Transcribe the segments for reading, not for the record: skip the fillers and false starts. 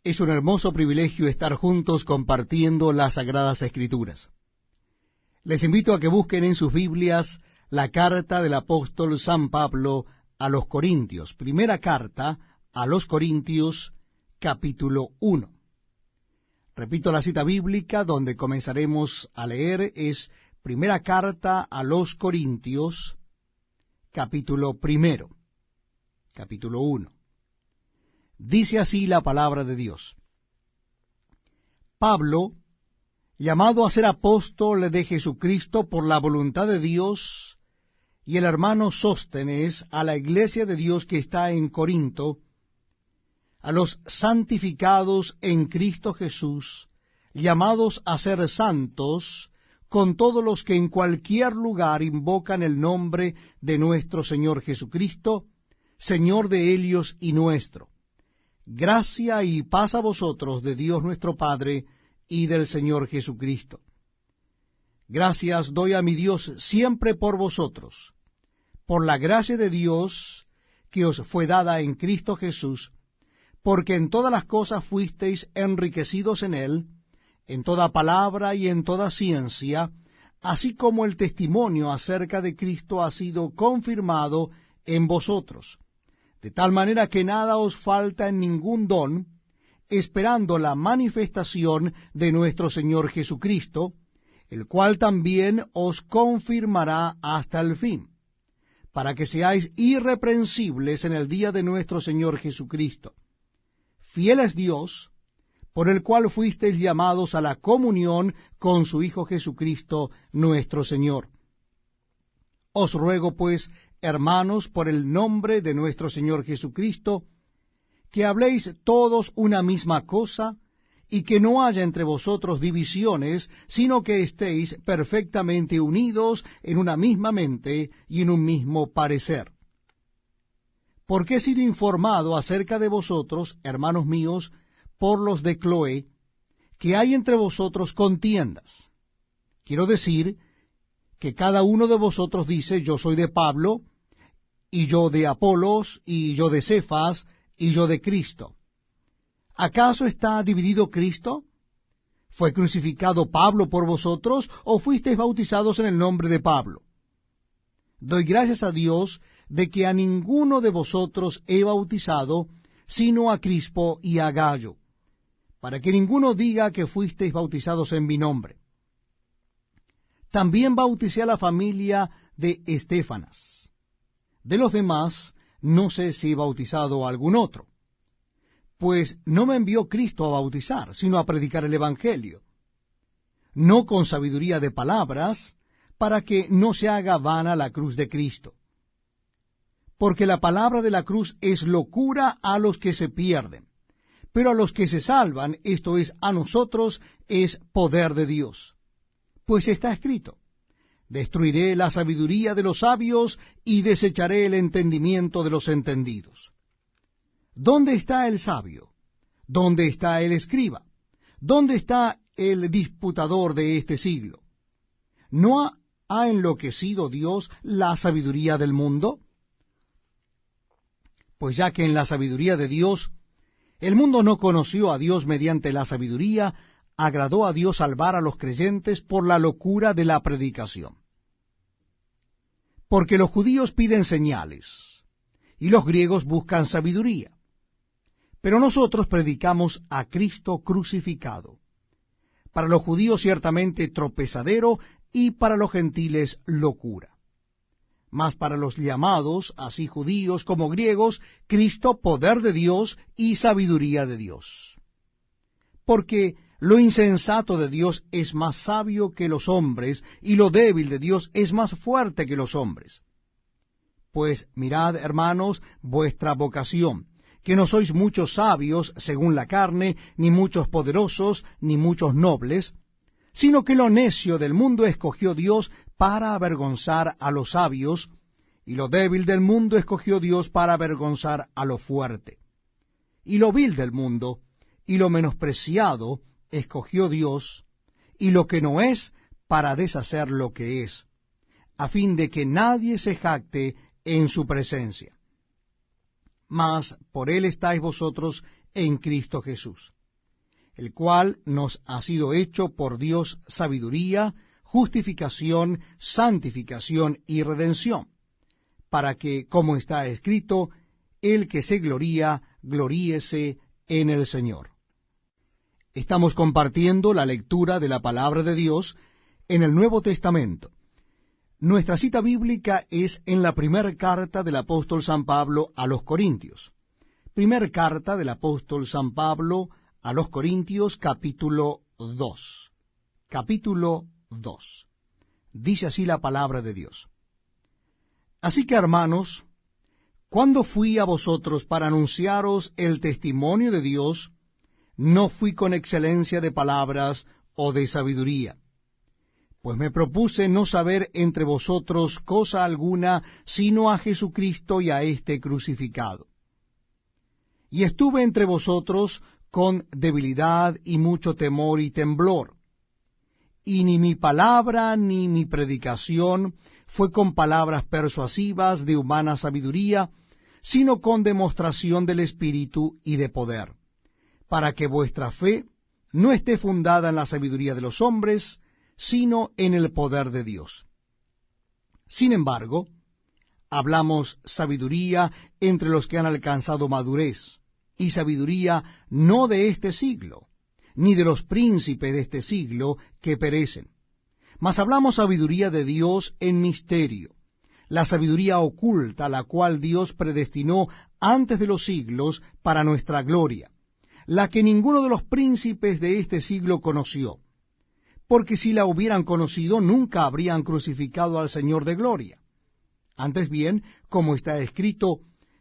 Es un hermoso privilegio estar juntos compartiendo las Sagradas Escrituras. Les invito a que busquen en sus Biblias la carta del apóstol San Pablo a los Corintios. Primera carta a los Corintios, capítulo 1. Repito, la cita bíblica donde comenzaremos a leer es Primera carta a los Corintios, capítulo 1. Capítulo 1. Dice así la palabra de Dios. Pablo, llamado a ser apóstol de Jesucristo por la voluntad de Dios, y el hermano Sóstenes, a la iglesia de Dios que está en Corinto, a los santificados en Cristo Jesús, llamados a ser santos, con todos los que en cualquier lugar invocan el nombre de nuestro Señor Jesucristo, Señor de ellos y nuestro. Gracia y paz a vosotros de Dios nuestro Padre y del Señor Jesucristo. Gracias doy a mi Dios siempre por vosotros, por la gracia de Dios que os fue dada en Cristo Jesús, porque en todas las cosas fuisteis enriquecidos en Él, en toda palabra y en toda ciencia, así como el testimonio acerca de Cristo ha sido confirmado en vosotros, de tal manera que nada os falta en ningún don, esperando la manifestación de nuestro Señor Jesucristo, el cual también os confirmará hasta el fin, para que seáis irreprensibles en el día de nuestro Señor Jesucristo. Fiel es Dios, por el cual fuisteis llamados a la comunión con su Hijo Jesucristo nuestro Señor. Os ruego, pues, hermanos, por el nombre de nuestro Señor Jesucristo, que habléis todos una misma cosa, y que no haya entre vosotros divisiones, sino que estéis perfectamente unidos en una misma mente y en un mismo parecer. Porque he sido informado acerca de vosotros, hermanos míos, por los de Cloé, que hay entre vosotros contiendas. Quiero decir que cada uno de vosotros dice, yo soy de Pablo, y yo de Apolos, y yo de Cefas, y yo de Cristo. ¿Acaso está dividido Cristo? ¿Fue crucificado Pablo por vosotros, o fuisteis bautizados en el nombre de Pablo? Doy gracias a Dios de que a ninguno de vosotros he bautizado, sino a Crispo y a Gayo, para que ninguno diga que fuisteis bautizados en mi nombre. También bauticé a la familia de Estéfanas. De los demás, no sé si he bautizado a algún otro, pues no me envió Cristo a bautizar, sino a predicar el Evangelio, no con sabiduría de palabras, para que no se haga vana la cruz de Cristo. Porque la palabra de la cruz es locura a los que se pierden, pero a los que se salvan, esto es, a nosotros, es poder de Dios. Pues está escrito, destruiré la sabiduría de los sabios y desecharé el entendimiento de los entendidos. ¿Dónde está el sabio? ¿Dónde está el escriba? ¿Dónde está el disputador de este siglo? ¿No ha enloquecido Dios la sabiduría del mundo? Pues ya que en la sabiduría de Dios, el mundo no conoció a Dios mediante la sabiduría, agradó a Dios salvar a los creyentes por la locura de la predicación. Porque los judíos piden señales, y los griegos buscan sabiduría. Pero nosotros predicamos a Cristo crucificado, para los judíos ciertamente tropezadero, y para los gentiles locura. Mas para los llamados, así judíos como griegos, Cristo poder de Dios y sabiduría de Dios. Porque lo insensato de Dios es más sabio que los hombres, y lo débil de Dios es más fuerte que los hombres. Pues mirad, hermanos, vuestra vocación, que no sois muchos sabios según la carne, ni muchos poderosos, ni muchos nobles, sino que lo necio del mundo escogió Dios para avergonzar a los sabios, y lo débil del mundo escogió Dios para avergonzar a lo fuerte. Y lo vil del mundo, y lo menospreciado, escogió Dios, y lo que no es, para deshacer lo que es, a fin de que nadie se jacte en su presencia. Mas por él estáis vosotros en Cristo Jesús, el cual nos ha sido hecho por Dios sabiduría, justificación, santificación y redención, para que, como está escrito, el que se gloría, gloríese en el Señor. Estamos compartiendo la lectura de la palabra de Dios en el Nuevo Testamento. Nuestra cita bíblica es en la primera carta del apóstol San Pablo a los Corintios. Primera carta del apóstol San Pablo a los Corintios, capítulo 2. Capítulo 2. Dice así la palabra de Dios. Así que, hermanos, cuando fui a vosotros para anunciaros el testimonio de Dios, no fui con excelencia de palabras o de sabiduría, pues me propuse no saber entre vosotros cosa alguna, sino a Jesucristo y a éste crucificado. Y estuve entre vosotros con debilidad y mucho temor y temblor. Y ni mi palabra ni mi predicación fue con palabras persuasivas de humana sabiduría, sino con demostración del Espíritu y de poder, para que vuestra fe no esté fundada en la sabiduría de los hombres, sino en el poder de Dios. Sin embargo, hablamos sabiduría entre los que han alcanzado madurez, y sabiduría no de este siglo, ni de los príncipes de este siglo que perecen. Mas hablamos sabiduría de Dios en misterio, la sabiduría oculta, la cual Dios predestinó antes de los siglos para nuestra gloria, la que ninguno de los príncipes de este siglo conoció, porque si la hubieran conocido, nunca habrían crucificado al Señor de gloria. Antes bien, como está escrito,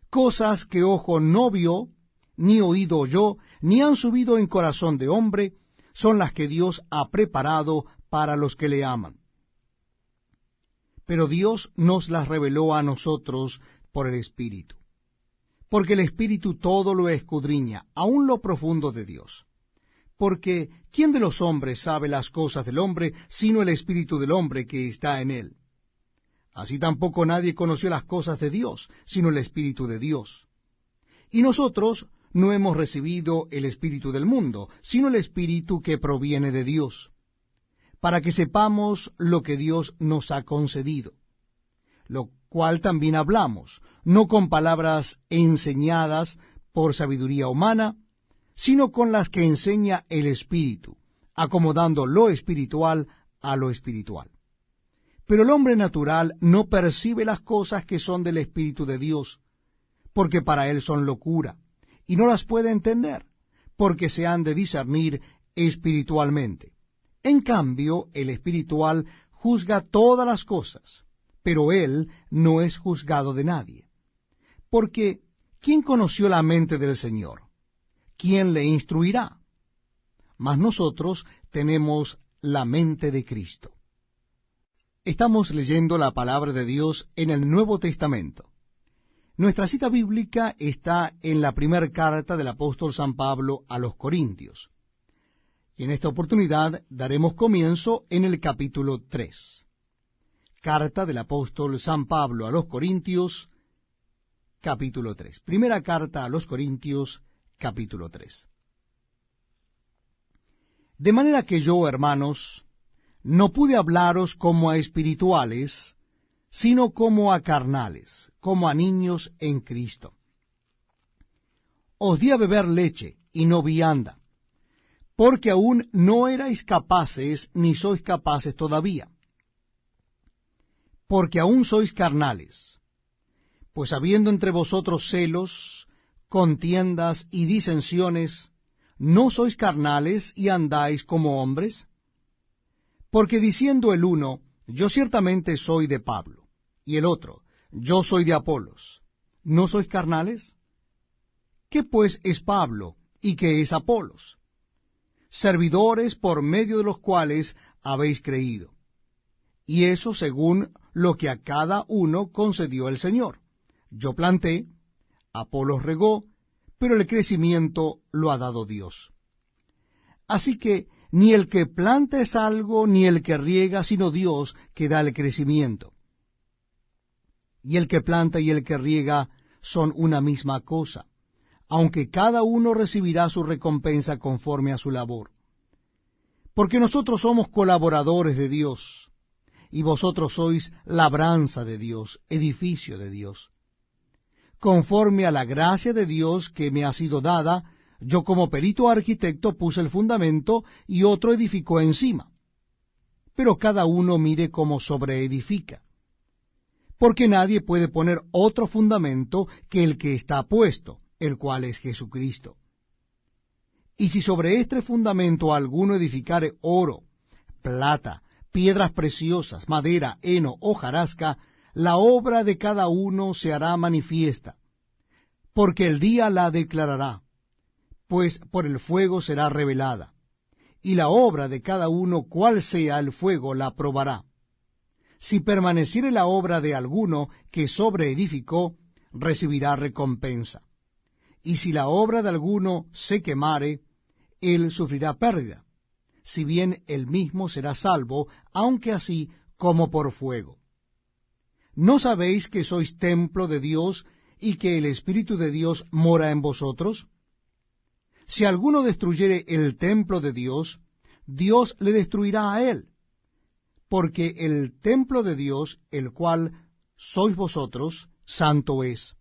cosas que ojo no vio, ni oído oyó, ni han subido en corazón de hombre, son las que Dios ha preparado para los que le aman. Pero Dios nos las reveló a nosotros por el Espíritu, porque el Espíritu todo lo escudriña, aun lo profundo de Dios. Porque ¿quién de los hombres sabe las cosas del hombre, sino el Espíritu del hombre que está en él? Así tampoco nadie conoció las cosas de Dios, sino el Espíritu de Dios. Y nosotros no hemos recibido el espíritu del mundo, sino el Espíritu que proviene de Dios, para que sepamos lo que Dios nos ha concedido, lo cual también hablamos, no con palabras enseñadas por sabiduría humana, sino con las que enseña el Espíritu, acomodando lo espiritual a lo espiritual. Pero el hombre natural no percibe las cosas que son del Espíritu de Dios, porque para él son locura, y no las puede entender, porque se han de discernir espiritualmente. En cambio, el espiritual juzga todas las cosas, pero él no es juzgado de nadie. Porque, ¿quién conoció la mente del Señor? ¿Quién le instruirá? Mas nosotros tenemos la mente de Cristo. Estamos leyendo la palabra de Dios en el Nuevo Testamento. Nuestra cita bíblica está en la primera carta del apóstol San Pablo a los Corintios. Y en esta oportunidad daremos comienzo en el capítulo 3. Carta del apóstol San Pablo a los Corintios, capítulo 3. Primera carta a los Corintios, capítulo 3. De manera que yo, hermanos, no pude hablaros como a espirituales, sino como a carnales, como a niños en Cristo. Os di a beber leche y no vianda, porque aún no erais capaces, ni sois capaces todavía, porque aún sois carnales. Pues habiendo entre vosotros celos, contiendas y disensiones, ¿no sois carnales y andáis como hombres? Porque diciendo el uno, yo ciertamente soy de Pablo, y el otro, yo soy de Apolos, ¿no sois carnales? ¿Qué pues es Pablo y qué es Apolos? Servidores por medio de los cuales habéis creído, y eso según lo que a cada uno concedió el Señor. Yo planté, Apolos regó, pero el crecimiento lo ha dado Dios. Así que ni el que planta es algo, ni el que riega, sino Dios que da el crecimiento. Y el que planta y el que riega son una misma cosa, aunque cada uno recibirá su recompensa conforme a su labor. Porque nosotros somos colaboradores de Dios, y vosotros sois labranza de Dios, edificio de Dios. Conforme a la gracia de Dios que me ha sido dada, yo como perito arquitecto puse el fundamento y otro edificó encima. Pero cada uno mire cómo sobreedifica. Porque nadie puede poner otro fundamento que el que está puesto, el cual es Jesucristo. Y si sobre este fundamento alguno edificare oro, plata, piedras preciosas, madera, heno, hojarasca, la obra de cada uno se hará manifiesta, porque el día la declarará, pues por el fuego será revelada, y la obra de cada uno, cual sea el fuego, la probará. Si permaneciere la obra de alguno que sobreedificó, recibirá recompensa. Y si la obra de alguno se quemare, él sufrirá pérdida, si bien él mismo será salvo, aunque así como por fuego. ¿No sabéis que sois templo de Dios y que el Espíritu de Dios mora en vosotros? Si alguno destruyere el templo de Dios, Dios le destruirá a él, porque el templo de Dios, el cual sois vosotros, santo es.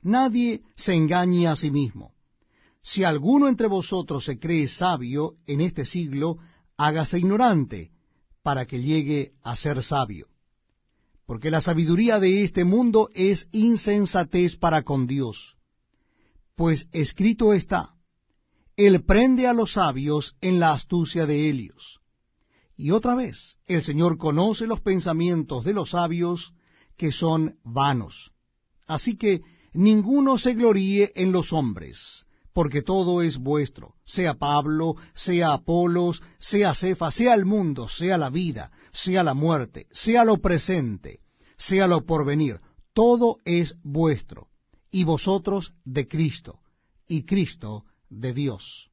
Nadie se engañe a sí mismo. Si alguno entre vosotros se cree sabio en este siglo, hágase ignorante, para que llegue a ser sabio. Porque la sabiduría de este mundo es insensatez para con Dios. Pues escrito está, Él prende a los sabios en la astucia de ellos. Y otra vez, el Señor conoce los pensamientos de los sabios, que son vanos. Así que ninguno se gloríe en los hombres, porque todo es vuestro, sea Pablo, sea Apolos, sea Cefas, sea el mundo, sea la vida, sea la muerte, sea lo presente, sea lo porvenir, todo es vuestro, y vosotros de Cristo, y Cristo de Dios.